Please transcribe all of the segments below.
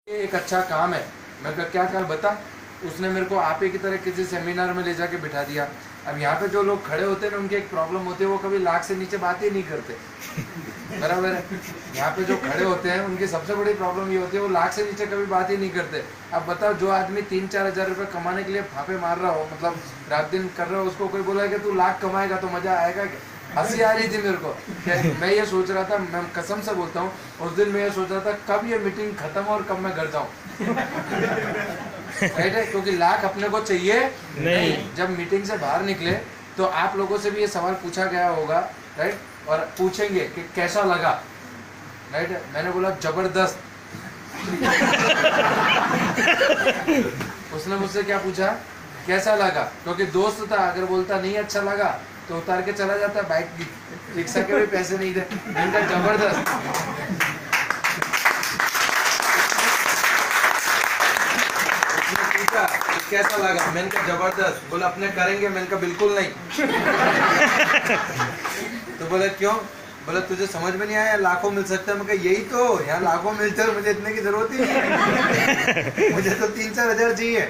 ये एक अच्छा काम है। मैं कहा क्या काम बता। उसने मेरे को आपे की तरह किसी सेमिनार में ले जाके बिठा दिया। अब यहाँ पे जो लोग खड़े होते हैं ना, उनकी एक प्रॉब्लम होती है, वो कभी लाख से नीचे बात ही नहीं करते। बराबर है। यहाँ पे जो खड़े होते हैं उनकी सबसे बड़ी प्रॉब्लम ये होती है, वो लाख से नीचे कभी बात ही नहीं करते। अब बताओ, जो आदमी 3-4 हजार रुपये कमाने के लिए फापे मार रहा हो, मतलब रात दिन कर रहा हो, उसको कोई बोला कि तू लाख कमाएगा तो मजा आएगा क्या? हंसी आ रही थी मेरे को। मैं ये सोच रहा था, मैं कसम से बोलता हूँ, उस दिन मैं ये सोच रहा था कब ये मीटिंग खत्म और कब मैं घर जाऊँ। राइट है, क्योंकि लाख अपने को चाहिए नहीं। जब मीटिंग से बाहर निकले तो आप लोगों से भी ये सवाल पूछा गया होगा, राइट, और पूछेंगे कि कैसा लगा, राइट है। मैंने बोला जबरदस्त। उसने मुझसे क्या पूछा, कैसा लगा, क्योंकि दोस्त था, अगर बोलता नहीं अच्छा लगा तो उतार के चला जाता, बाइक रिक्शा के भी पैसे नहीं थे। मैंने कहा जबरदस्त। कैसा लगा, मैंने कहा जबरदस्त। बोला अपने करेंगे, मैंने कहा बिल्कुल नहीं। तो बोला क्यों? बोला तुझे समझ में नहीं आया, लाखों मिल सकता है। मैं कहा यही तो, यहाँ लाखों मिलते हैं, मुझे इतने की जरूरत ही नहीं, मुझे तो 3-4 हजार चाहिए।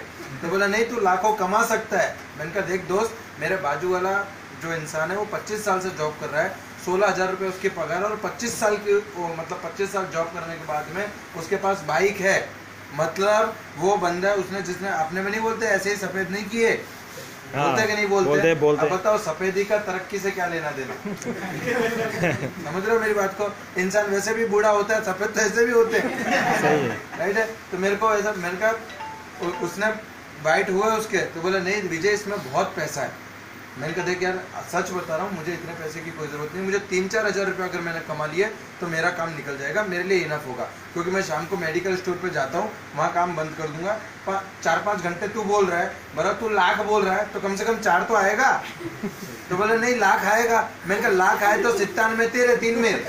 तो बोला नहीं, तू लाखों कमा सकता है। मैंने कहा देख दोस्त, मेरे बाजू वाला जो इंसान है वो 25 साल से जॉब कर रहा है, 16,000 रुपये उसकी पगार, और 25 साल की मतलब 25 साल जॉब करने के बाद में उसके पास बाइक है। मतलब वो बंदा है, उसने जिसने अपने में नहीं बोलते ऐसे ही सफेद नहीं किए। हाँ, बोलते कि नहीं बोलते? बोलते। अब बताओ सफेदी का तरक्की से क्या लेना देना। समझ रहे हो मेरी बात को? इंसान वैसे भी बूढ़ा होता है, सफेद तो ऐसे भी होते हैं, राइट है। तो मेरे को ऐसा, मैंने कहा, उसने वाइट हुआ उसके, तो बोला नहीं विजय इसमें बहुत पैसा है। मैंने कहा देख यार, सच बता रहा हूँ, मुझे इतने पैसे की कोई ज़रूरत नहीं, मुझे 3-4 हज़ार रुपये अगर मैंने कमा लिए तो मेरा काम निकल जाएगा, मेरे लिए इनफ होगा। क्योंकि मैं शाम को मेडिकल स्टोर पे जाता हूँ, वहाँ काम बंद कर दूंगा। 4-5 घंटे तू बोल रहा है, बरा तू लाख बोल रहा है, तो कम से कम 4 तो आएगा। तो बोले नहीं लाख आएगा। मैंने कहा लाख आए तो 97 में तेरे, 3 मेरे।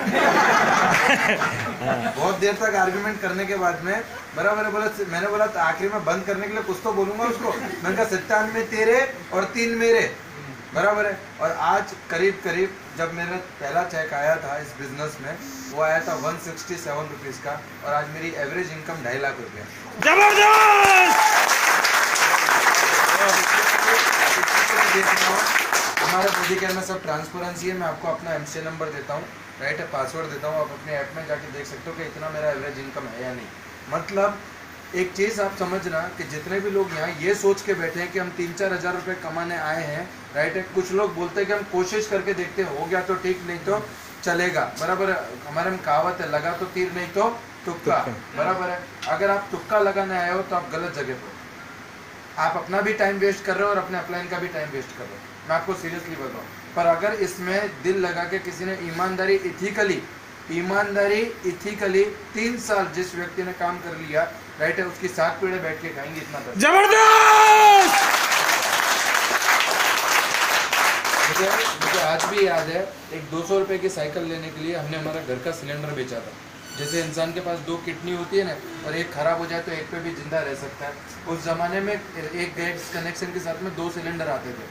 बहुत देर तक आर्ग्यूमेंट करने के बाद में बराबर बोला, मैंने बोला तो आखिर में बंद करने के लिए कुछ तो बोलूंगा उसको। मैंने कहा 97 में तेरे और 3 मेरे, बराबर है। और आज करीब करीब जब मेरा पहला चेक आया था इस बिजनेस में, वो आया था 167 रुपीज़ का, और आज मेरी एवरेज इनकम 2.5 लाख रुपये। जबरदस्त। हमारे मोदी केयर में सब ट्रांसपेरेंसी है। मैं आपको अपना एमसीए नंबर देता हूँ, राइट है, पासवर्ड देता हूँ, आप अपने ऐप में जाके देख सकते हो कि इतना मेरा एवरेज इनकम है या नहीं। मतलब एक चीज़ आप समझना कि जितने भी लोग यहाँ ये सोच के बैठे हैं कि हम 3-4 हज़ार रुपये कमाने आए हैं, राइट है, कुछ लोग बोलते हैं कि हम कोशिश करके देखते हैं, हो गया तो ठीक, नहीं तो चलेगा, बराबर है। हमारे में कहावत है, लगा तो तीर नहीं तो तुक्का, बराबर है। अगर आप तुक्का लगाने आए हो तो आप गलत जगह पर, आप अपना भी टाइम वेस्ट कर रहे हो और अपने अपलाइन का भी टाइम वेस्ट कर रहे हो। मैं आपको सीरियसली बताऊँ, पर अगर इसमें दिल लगा के किसी ने ईमानदारी इथिकली 3 साल जिस व्यक्ति ने काम कर लिया, राइट है, उसकी 7 पीढ़े बैठ के खाएंगे इतना पैसा। जबरदस्त। मुझे आज भी याद है, एक 200 रुपए की साइकिल लेने के लिए हमने हमारा घर का सिलेंडर बेचा था। जैसे इंसान के पास 2 किडनी होती है ना, और एक खराब हो जाए तो एक पे भी जिंदा रह सकता है। उस जमाने में एक गैस कनेक्शन के साथ में 2 सिलेंडर आते थे,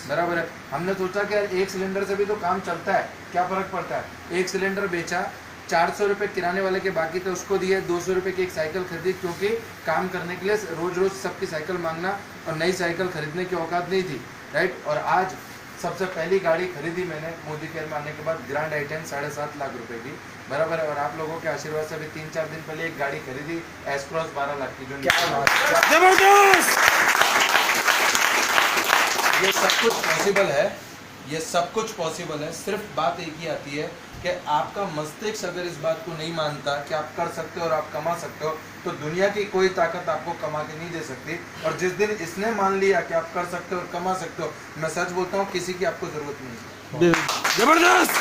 बराबर है। हमने सोचा कि यार एक सिलेंडर से भी तो काम चलता है, क्या फर्क पड़ता है। एक सिलेंडर बेचा, 400 रुपये किराने वाले के बाकी थे उसको दिए, 200 रुपये की एक साइकिल खरीदी, क्योंकि काम करने के लिए रोज रोज सबकी साइकिल मांगना और नई साइकिल खरीदने की औकात नहीं थी, राइट। और आज सबसे पहली गाड़ी खरीदी मैंने मोदी केयर में आने के बाद, ग्रैंड आई-10 7.5 लाख रुपए की, बराबर है। और आप लोगों के आशीर्वाद से अभी 3-4 दिन पहले एक गाड़ी खरीदी एस क्रॉस 12 लाख की, जो जबरदस्त। ये सब कुछ पॉसिबल है, ये सब कुछ पॉसिबल है। सिर्फ बात एक ही आती है कि आपका मस्तिष्क अगर इस बात को नहीं मानता कि आप कर सकते हो और आप कमा सकते हो, तो दुनिया की कोई ताकत आपको कमा के नहीं दे सकती। और जिस दिन इसने मान लिया कि आप कर सकते हो और कमा सकते हो, मैं सच बोलता हूँ किसी की आपको जरूरत नहीं है। जबरदस्त।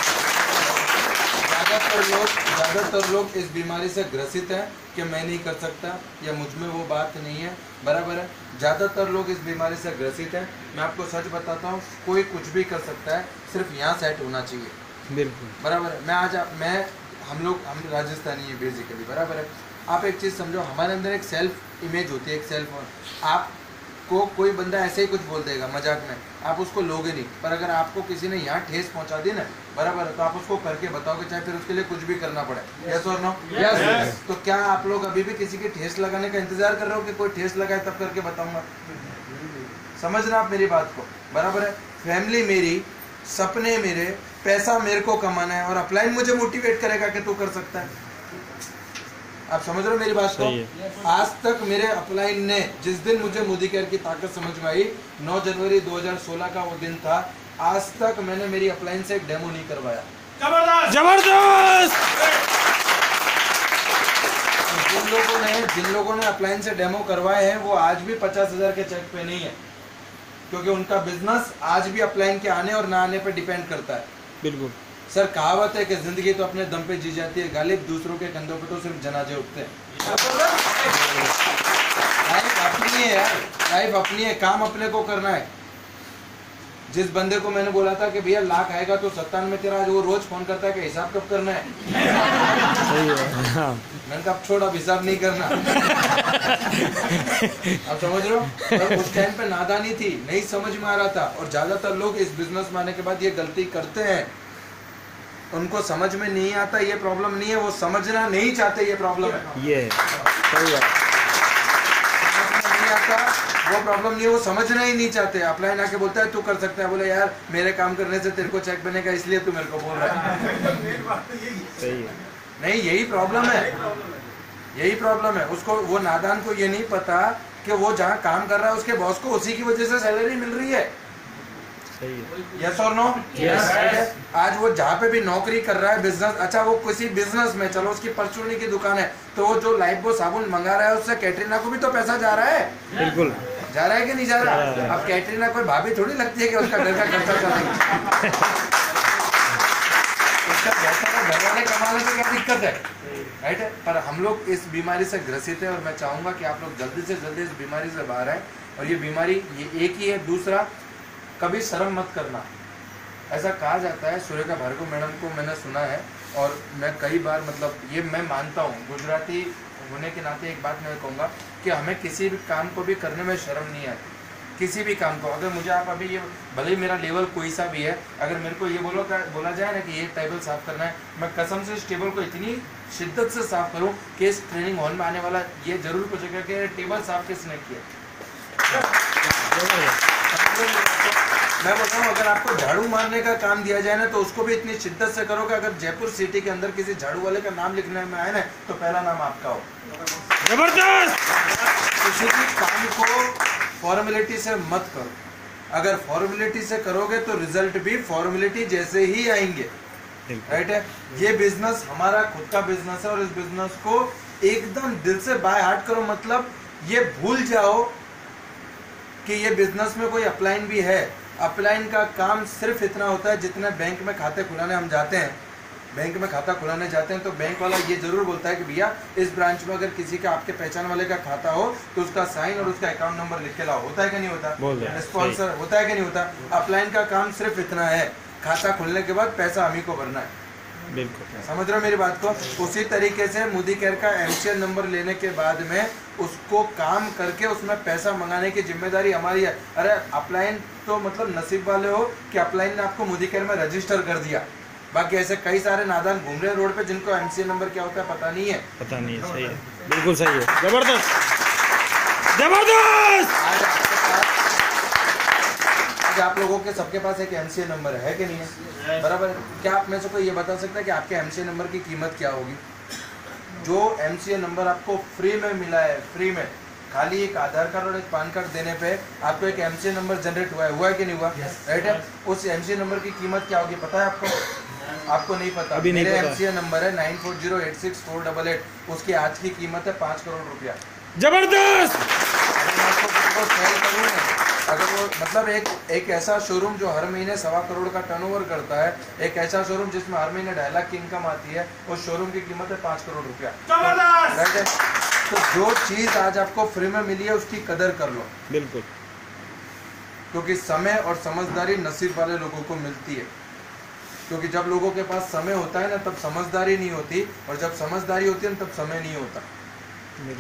ज़्यादातर लोग इस बीमारी से ग्रसित हैं कि मैं नहीं कर सकता या मुझ में वो बात नहीं है, बराबर है। ज़्यादातर लोग इस बीमारी से ग्रसित हैं। मैं आपको सच बताता हूँ, कोई कुछ भी कर सकता है, सिर्फ यहाँ सेट होना चाहिए, बिल्कुल, बराबर है। हम राजस्थानी है बेसिकली, बराबर है। आप एक चीज़ समझो, हमारे अंदर एक सेल्फ इमेज होती है, एक सेल्फ, आप आपको कोई बंदा ऐसे ही कुछ बोल देगा मजाक में, आप उसको लोगे नहीं, पर अगर आपको किसी ने यहाँ ठेस पहुंचा दी ना, बराबर है, तो आप उसको करके बताओगे, चाहे फिर उसके लिए कुछ भी करना पड़े। यस और नो? यस। तो क्या आप लोग अभी भी किसी की ठेस लगाने का इंतजार कर रहे हो कि कोई ठेस लगाए तब करके बताऊंगा? समझना आप मेरी बात को, बराबर है। फैमिली मेरी, सपने मेरे, पैसा मेरे को कमाना है, और अपलाइन मुझे मोटिवेट करेगा कि तू कर सकता है। आप समझ रहे हो मेरी बात को? आज तक मेरे अपलाइन ने, जिस दिन मुझे मोदी केयर की ताकत समझ में आई, 9 जनवरी 2016 का वो दिन था, आज तक मैंने मेरी अपलाइन से एक डेमो नहीं करवाया। जबरदस्त। जिन लोगों ने अपलाइन से डेमो करवाए हैं वो आज भी 50,000 के चेक पे नहीं है, क्योंकि उनका बिजनेस आज भी अपलाइन के आने और ना आने पे डिपेंड करता है। बिल्कुल सर, कहावत है कि जिंदगी तो अपने दम पे जी जाती है, गालिब दूसरों के कंधों पे तो सिर्फ जनाजे उठते हैं। लाइफ अपनी है यार, लाइफ अपनी है, काम अपने को करना है। जिस बंदे को मैंने बोला था कि भैया लाख आएगा तो 97 में तेरा, आज वो रोज फोन करता है कि हिसाब कब करना है। मैंने कहा छोड़, अब हिसाब नहीं करना। अब समझ रहे हो? पर उस टाइम पे नादानी थी, नहीं समझ में आ रहा था, और ज्यादातर लोग इस बिजनेस में आने के बाद ये गलती करते हैं, उनको समझ में नहीं आता। ये प्रॉब्लम नहीं है, वो समझना नहीं चाहते, ये प्रॉब्लम है। ये सही है, समझ में नहीं आता, वो प्रॉब्लम नहीं है, वो समझना ही नहीं चाहते। अपलाइन आके बोलता है तू कर सकता है, बोले यार मेरे काम करने से तेरे को चेक बनेगा, इसलिए तू मेरे को बोल रहा है। सही है। नहीं, यही प्रॉब्लम है, यही प्रॉब्लम है। उसको, वो नादान को ये नहीं पता कि वो जहाँ काम कर रहा है उसके बॉस को उसी की वजह से सैलरी मिल रही है। यस और नो? यस। आज वो जहाँ पे भी नौकरी कर रहा है, बिजनेस, अच्छा वो किसी बिजनेस में, चलो उसकी परचूनी की दुकान है, तो वो जो लाइफबॉय साबुन मंगा रहा है उससे कैटरीना को भी तो पैसा जा रहा है। बिल्कुल जा रहा है कि नहीं जा रहा? अब कैटरीना कोई भाभी थोड़ी लगती है कि उसका घर का खर्चा चलाएगी। उसका घर वाले कमाने से क्या दिक्कत है, राइट है? पर हम लोग इस बीमारी से ग्रसित है, और मैं चाहूंगा कि आप लोग जल्दी से जल्दी इस बीमारी से बाहर आए। और ये बीमारी ये एक ही है। दूसरा, कभी शर्म मत करना। ऐसा कहा जाता है, सूर्यका भार्गव मैडम को मैंने सुना है, और मैं कई बार, मतलब ये मैं मानता हूँ, गुजराती होने के नाते एक बात मैं कहूँगा कि हमें किसी भी काम को भी करने में शर्म नहीं आती। किसी भी काम को, अगर मुझे आप अभी ये, भले ही मेरा लेवल कोई सा भी है, अगर मेरे को ये बोला जाए ना कि ये टेबल साफ करना है, मैं कसम से इस टेबल को इतनी शिद्दत से साफ करूँ कि इस ट्रेनिंग हॉल में आने वाला ये जरूर पूछेगा कि टेबल साफ किसने किया। मैं बोलता हूँ, अगर आपको झाड़ू मारने का काम दिया जाए ना, तो उसको भी इतनी शिद्दत से करोगे। अगर जयपुर सिटी के अंदर किसी झाड़ू वाले का नाम लिखने में आए ना, तो पहला नाम आपका हो। जबरदस्त। किसी भी काम को फॉर्मेलिटी से मत करो। अगर फॉर्मेलिटी से करोगे तो रिजल्ट भी फॉर्मेलिटी जैसे ही आएंगे, राइट है? ये बिजनेस हमारा खुद का बिजनेस है, और इस बिजनेस को एकदम दिल से बाय हार्ट करो। मतलब ये भूल जाओ कि ये बिजनेस में कोई अपलाइन भी है। अपलाइन का काम सिर्फ इतना होता है, जितने बैंक में खाते खुलाने हम जाते हैं, बैंक में खाता खुलाने जाते हैं, तो बैंक वाला ये जरूर बोलता है कि भैया इस ब्रांच में अगर किसी का, आपके पहचान वाले का खाता हो तो उसका साइन और उसका अकाउंट नंबर लिख के लाओ। होता है कि नहीं होता? स्पॉन्सर होता है कि नहीं होता? अपलाइन का काम सिर्फ इतना है, खाता खुलने के बाद पैसा हम ही को भरना है। बिल्कुल समझ रहे हो मेरी बात को? उसी तरीके से मोदी केयर का MCN नंबर लेने के बाद में उसको काम करके उसमें पैसा मंगाने की जिम्मेदारी हमारी है। अरे अपलाइन तो मतलब नसीब वाले हो कि अपलाइन ने आपको मोदी केयर में रजिस्टर कर दिया। बाकी ऐसे कई सारे नादान घूम रहे हैं रोड पे, जिनको MCN नंबर क्या होता है पता नहीं है। पता नहीं है। सही है, बिल्कुल सही है। जबरदस्त जबरदस्त। आज आप लोगों के सबके पास एक MCN नंबर है कि नहीं है? बराबर। क्या आप में से कोई ये बता सकता है कि आपके MCN नंबर की कीमत क्या होगी? जो MCN नंबर आपको फ्री में मिला है, फ्री में, खाली एक आधार कार्ड और एक पैन कार्ड देने पे आपको एक MCN नंबर जनरेट हुआ है कि नहीं हुआ? राइट है? उस MCN नंबर की कीमत क्या होगी पता है आपको? आपको नहीं पता? अभी नहीं मेरे पता। MCN नंबर है 94086488। उसकी आज की कीमत है 5 करोड़ रुपया। जबरदस्त। अगर वो मतलब एक ऐसा शोरूम जो हर महीने 1.25 करोड़ का टर्नओवर करता है, एक ऐसा शोरूम जिसमें हर महीने 2.5 लाख की इनकम आती है, उस शोरूम की कीमत है 5 करोड़ रुपया। राइट है? तो जो चीज आज आपको फ्री में मिली है उसकी कदर कर लो। बिल्कुल। क्योंकि समय और समझदारी नसीब वाले लोगों को मिलती है। क्योंकि जब लोगों के पास समय होता है ना, तब समझदारी नहीं होती, और जब समझदारी होती है ना, तब समय नहीं होता।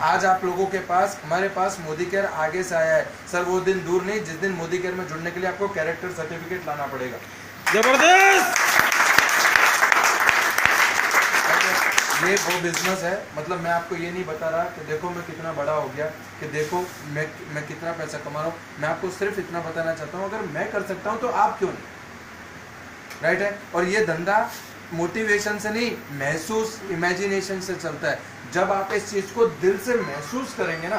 आज आप लोगों के पास, हमारे पास मोदी केयर आगे से आया है सर। वो दिन दूर नहीं जिस दिन मोदी केयर में जुड़ने के लिए आपको कैरेक्टर सर्टिफिकेट लाना पड़ेगा। जबरदस्त। ये वो बिजनेस है, मतलब मैं आपको ये नहीं बता रहा कि देखो मैं कितना बड़ा हो गया, कि देखो मैं कितना पैसा कमा रहा हूँ। मैं आपको सिर्फ इतना बताना चाहता हूँ, अगर मैं कर सकता हूँ तो आप क्यों नहीं, राइट है। और ये धंधा मोटिवेशन से नहीं, महसूस, इमेजिनेशन से चलता है। जब आप इस चीज को दिल से महसूस करेंगे ना,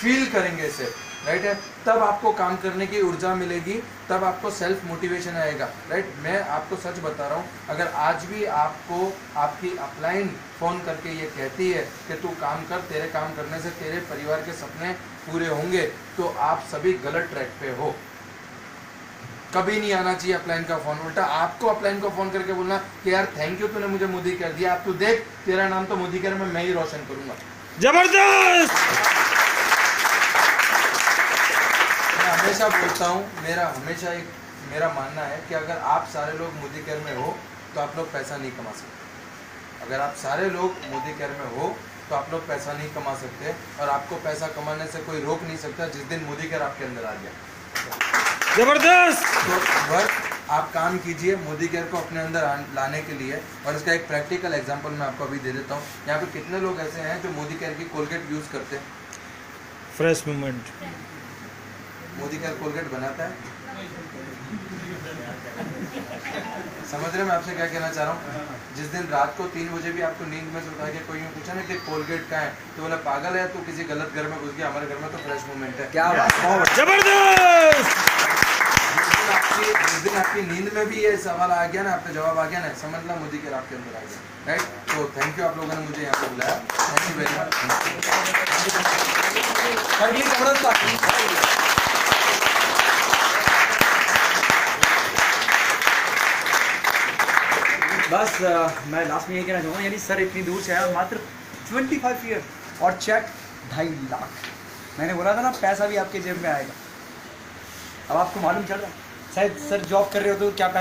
फील करेंगे इसे, राइट है, तब आपको काम करने की ऊर्जा मिलेगी, तब आपको सेल्फ मोटिवेशन आएगा, राइट। मैं आपको सच बता रहा हूँ, अगर आज भी आपको आपकी अपलाइन फोन करके ये कहती है कि तू काम कर, तेरे काम करने से तेरे परिवार के सपने पूरे होंगे, तो आप सभी गलत ट्रैक पे हो। कभी नहीं आना चाहिए अपलाइन का फोन, उल्टा आपको अपलाइन को फोन करके बोलना कि यार थैंक यू, तूने मुझे मोदी कर दिया, आप तू देख तेरा नाम तो मोदी कर में मैं ही रोशन करूंगा। जबरदस्त। मैं हमेशा बोलता हूँ, मेरा मानना है कि अगर आप सारे लोग मोदी केयर में हो तो आप लोग पैसा नहीं कमा सकते। अगर आप सारे लोग मोदी केयर में हो तो आप लोग पैसा नहीं कमा सकते, और आपको पैसा कमाने से कोई रोक नहीं सकता जिस दिन मोदी केयर आपके अंदर आ गया। जबरदस्त। तो वर्क आप काम कीजिए मोदी केयर को अपने अंदर लाने के लिए। और इसका एक प्रैक्टिकल एग्जांपल मैं आपको अभी दे देता हूँ। यहाँ पे कितने लोग ऐसे हैं जो मोदी केयर की कोलगेट यूज करते हैं? Fresh movement. Modi care Colgate बनाता है, समझ रहे मैं आपसे क्या कहना चाह रहा हूँ? जिस दिन रात को 3 बजे भी आपको नींद में से उठा के कोई यूँ पूछा ना कि कोलगेट कहाँ है, तो बोला पागल है तू, किसी गलत घर में घुस गया, हमारे घर में तो फ्रेश मूवमेंट है। क्या बात। जबरदस्त। जिस दिन आपकी नींद में भी ये सवाल आ गया ना, आपका जवाब आ गया ना, समझना मोदी केयर आपके अंदर आ गया, राइट। तो थैंक यू, आप लोगों ने मुझे यहाँ पे बुलाया, थैंक यू वेरी मच। बस मैं लास्ट में ये कहना चाहूँगा, यानी सर इतनी दूर से आया, मात्र 25 ईयर और चेक 2.5 लाख। मैंने बोला था ना पैसा भी आपके जेब में आएगा। अब आपको मालूम चल रहा है, शायद सर जॉब कर रहे हो तो क्या पैसा